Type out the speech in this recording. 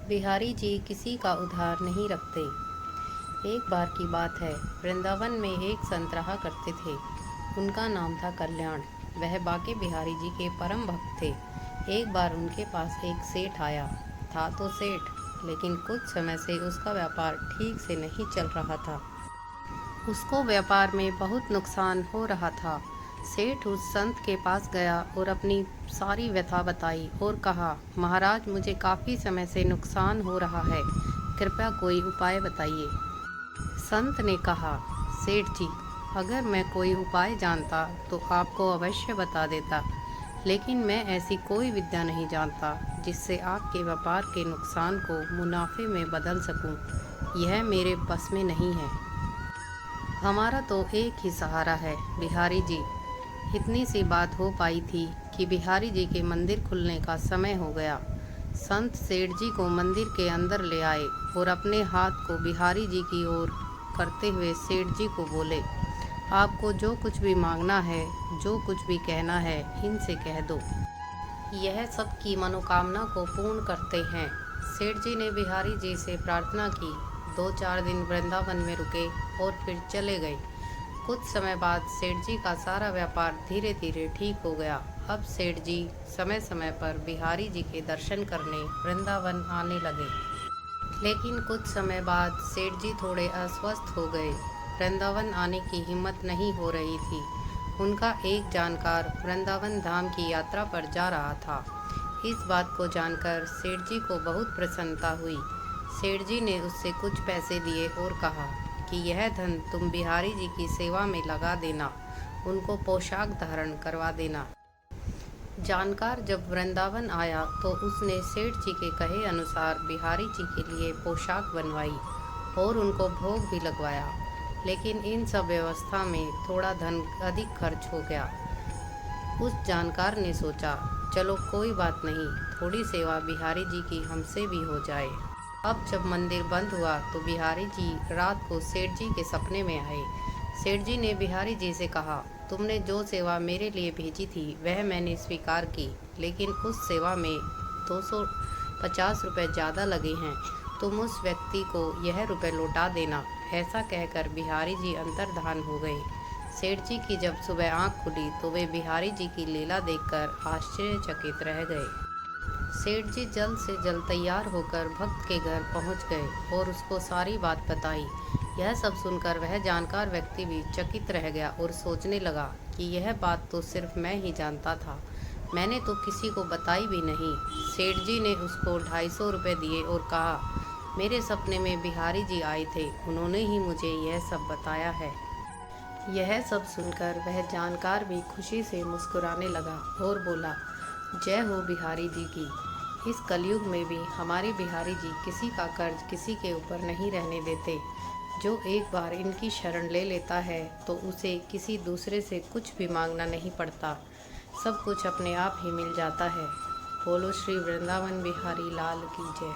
बिहारी जी किसी का उधार नहीं रखते। एक बार की बात है, वृंदावन में एक संत रहा करते थे। उनका नाम था कल्याण। वह बाके बिहारी जी के परम भक्त थे। एक बार उनके पास एक सेठ आया। था तो सेठ, लेकिन कुछ समय से उसका व्यापार ठीक से नहीं चल रहा था। उसको व्यापार में बहुत नुकसान हो रहा था। सेठ उस संत के पास गया और अपनी सारी व्यथा बताई और कहा, महाराज, मुझे काफ़ी समय से नुकसान हो रहा है, कृपया कोई उपाय बताइए। संत ने कहा, सेठ जी, अगर मैं कोई उपाय जानता तो आपको अवश्य बता देता, लेकिन मैं ऐसी कोई विद्या नहीं जानता जिससे आपके व्यापार के नुकसान को मुनाफे में बदल सकूं। यह मेरे बस में नहीं है। हमारा तो एक ही सहारा है, बिहारी जी। इतनी सी बात हो पाई थी कि बिहारी जी के मंदिर खुलने का समय हो गया। संत सेठ जी को मंदिर के अंदर ले आए और अपने हाथ को बिहारी जी की ओर करते हुए सेठ जी को बोले, आपको जो कुछ भी मांगना है, जो कुछ भी कहना है, इनसे कह दो। यह सबकी मनोकामना को पूर्ण करते हैं। सेठ जी ने बिहारी जी से प्रार्थना की। 2-4 दिन वृंदावन में रुके और फिर चले गए। कुछ समय बाद सेठ जी का सारा व्यापार धीरे धीरे ठीक हो गया। अब सेठ जी समय समय पर बिहारी जी के दर्शन करने वृंदावन आने लगे। लेकिन कुछ समय बाद सेठ जी थोड़े अस्वस्थ हो गए। वृंदावन आने की हिम्मत नहीं हो रही थी। उनका एक जानकार वृंदावन धाम की यात्रा पर जा रहा था। इस बात को जानकर सेठ जी को बहुत प्रसन्नता हुई। सेठ जी ने उससे कुछ पैसे दिए और कहा कि यह धन तुम बिहारी जी की सेवा में लगा देना, उनको पोशाक धारण करवा देना। जानकार जब वृंदावन आया तो उसने सेठ जी के कहे अनुसार बिहारी जी के लिए पोशाक बनवाई और उनको भोग भी लगवाया। लेकिन इन सब व्यवस्था में थोड़ा धन अधिक खर्च हो गया। उस जानकार ने सोचा, चलो कोई बात नहीं, थोड़ी सेवा बिहारी जी की हमसे भी हो जाए। अब जब मंदिर बंद हुआ तो बिहारी जी रात को सेठ जी के सपने में आए। सेठ जी ने बिहारी जी से कहा, तुमने जो सेवा मेरे लिए भेजी थी वह मैंने स्वीकार की, लेकिन उस सेवा में 250 रुपये ज़्यादा लगे हैं। तुम उस व्यक्ति को यह रुपये लौटा देना। ऐसा कहकर बिहारी जी अंतर्धान हो गए। सेठ जी की जब सुबह आंख खुली तो वे बिहारी जी की लीला देखकर आश्चर्यचकित रह गए। सेठ जी जल्द से जल्द तैयार होकर भक्त के घर पहुंच गए और उसको सारी बात बताई। यह सब सुनकर वह जानकार व्यक्ति भी चकित रह गया और सोचने लगा कि यह बात तो सिर्फ मैं ही जानता था, मैंने तो किसी को बताई भी नहीं। सेठ जी ने उसको 250 रुपये दिए और कहा, मेरे सपने में बिहारी जी आए थे, उन्होंने ही मुझे यह सब बताया है। यह सब सुनकर वह जानकार भी खुशी से मुस्कुराने लगा और बोला, जय हो बिहारी जी की। इस कलयुग में भी हमारे बिहारी जी किसी का कर्ज किसी के ऊपर नहीं रहने देते। जो एक बार इनकी शरण ले लेता है तो उसे किसी दूसरे से कुछ भी मांगना नहीं पड़ता, सब कुछ अपने आप ही मिल जाता है। बोलो श्री वृंदावन बिहारी लाल की जय।